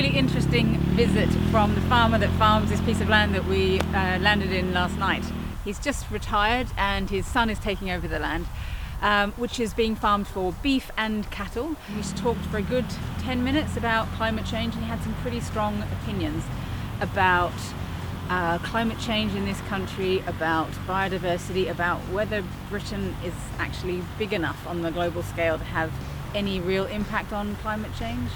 really interesting visit from the farmer that farms this piece of land that we landed in last night. He's just retired and his son is taking over the land, which is being farmed for beef and cattle. We talked for a good 10 minutes about climate change, and he had some pretty strong opinions about climate change in this country, about biodiversity, about whether Britain is actually big enough on the global scale to have any real impact on climate change.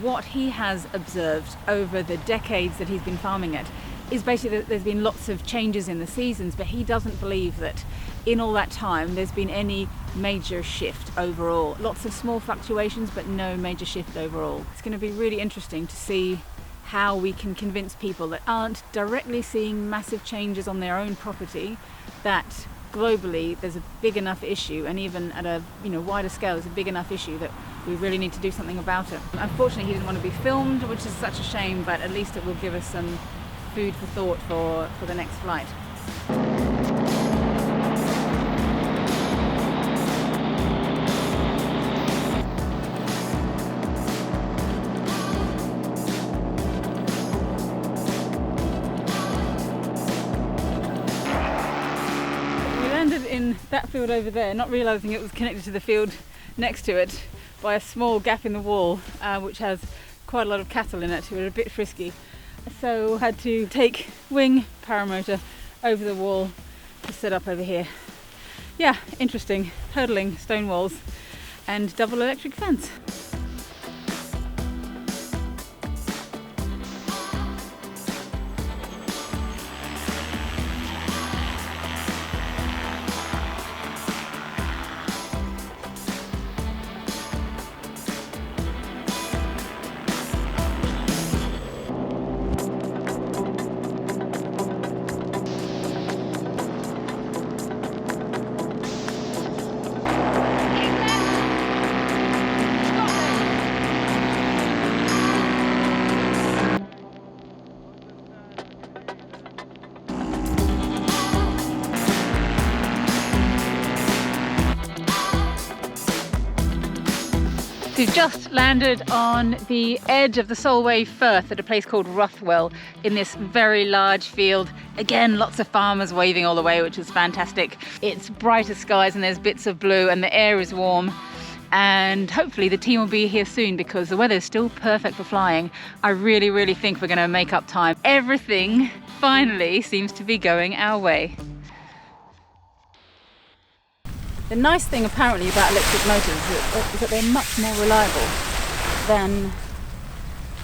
What he has observed over the decades that he's been farming it is basically that there's been lots of changes in the seasons, but he doesn't believe that in all that time there's been any major shift overall. Lots of small fluctuations, but no major shift overall. It's going to be really interesting to see how we can convince people that aren't directly seeing massive changes on their own property that globally there's a big enough issue, and even at a wider scale there's a big enough issue that we really need to do something about it. Unfortunately he didn't want to be filmed, which is such a shame, but at least it will give us some food for thought for the next flight. In that field over there, not realising it was connected to the field next to it by a small gap in the wall, which has quite a lot of cattle in it who are a bit frisky. So had to take wing paramotor over the wall to set up over here. Yeah, interesting. Hurdling stone walls and double electric fence. We've just landed on the edge of the Solway Firth at a place called Vauxhall in this very large field. Again, lots of farmers waving all the way, which is fantastic. It's brighter skies and there's bits of blue and the air is warm. And hopefully the team will be here soon because the weather is still perfect for flying. I really, really think we're going to make up time. Everything finally seems to be going our way. The nice thing apparently about electric motors is that they're much more reliable than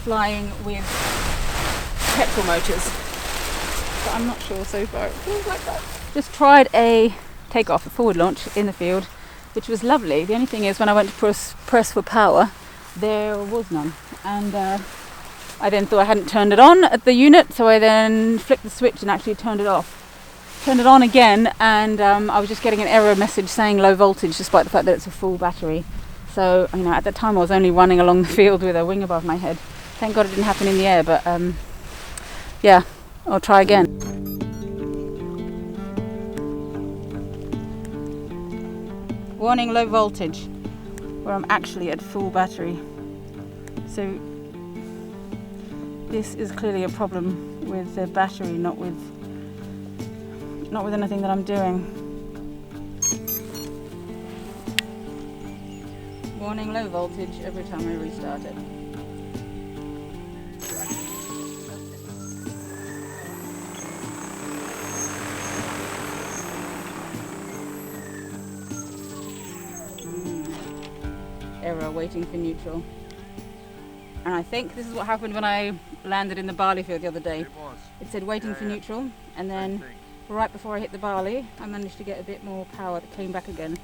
flying with petrol motors. But I'm not sure so far. It feels like that. Just tried a takeoff, a forward launch in the field, which was lovely. The only thing is when I went to press for power, there was none. And I then thought I hadn't turned it on at the unit, so I then flicked the switch and actually turned it off. Turned it on again, and I was just getting an error message saying low voltage, despite the fact that it's a full battery. So, at that time I was only running along the field with a wing above my head. Thank God it didn't happen in the air, but yeah, I'll try again. Warning, low voltage, where I'm actually at full battery. So this is clearly a problem with the battery, not with anything that I'm doing. Warning, low voltage every time I restart it. Error, waiting for neutral. And I think this is what happened when I landed in the barley field the other day. It said waiting for neutral, and then right before I hit the barley, I managed to get a bit more power that came back again.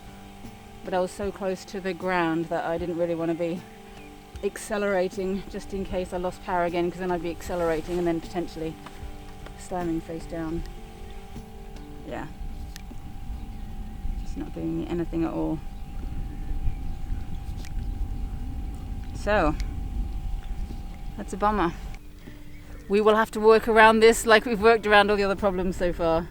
But I was so close to the ground that I didn't really want to be accelerating just in case I lost power again, because then I'd be accelerating and then potentially slamming face down. Yeah. Just not doing anything at all. So, that's a bummer. We will have to work around this like we've worked around all the other problems so far.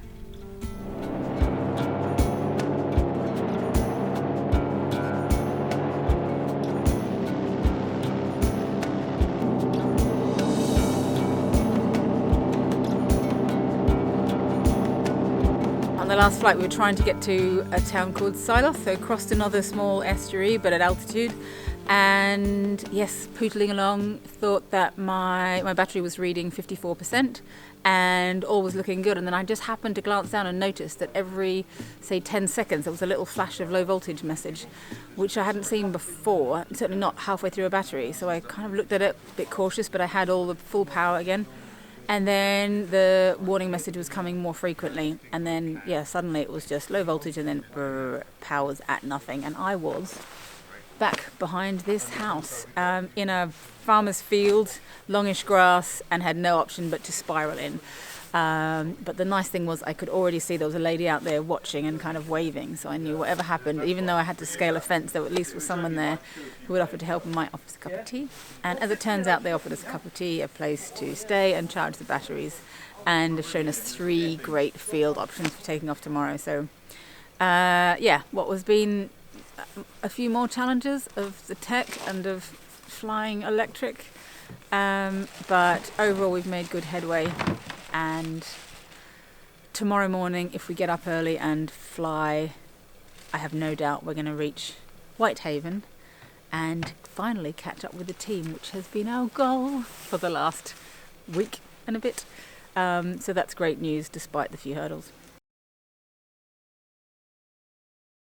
last flight we were trying to get to a town called Silos, so crossed another small estuary but at altitude, and yes, pootling along, thought that my battery was reading 54% and all was looking good, and then I just happened to glance down and notice that every, say, 10 seconds there was a little flash of low voltage message, which I hadn't seen before, certainly not halfway through a battery. So I kind of looked at it, a bit cautious, but I had all the full power again. And then the warning message was coming more frequently, and then suddenly it was just low voltage, and then powers at nothing, and I was back behind this house in a farmer's field, longish grass, and had no option but to spiral in. But the nice thing was I could already see there was a lady out there watching and kind of waving, so I knew whatever happened, even though I had to scale a fence, there at least was someone there who would offer to help and might offer us a cup of tea. And as it turns out, they offered us a cup of tea, a place to stay and charge the batteries, and have shown us 3 great field options for taking off tomorrow. So what was been a few more challenges of the tech and of flying electric, but overall we've made good headway, and tomorrow morning, if we get up early and fly, I have no doubt we're going to reach Whitehaven and finally catch up with the team, which has been our goal for the last week and a bit. So that's great news despite the few hurdles.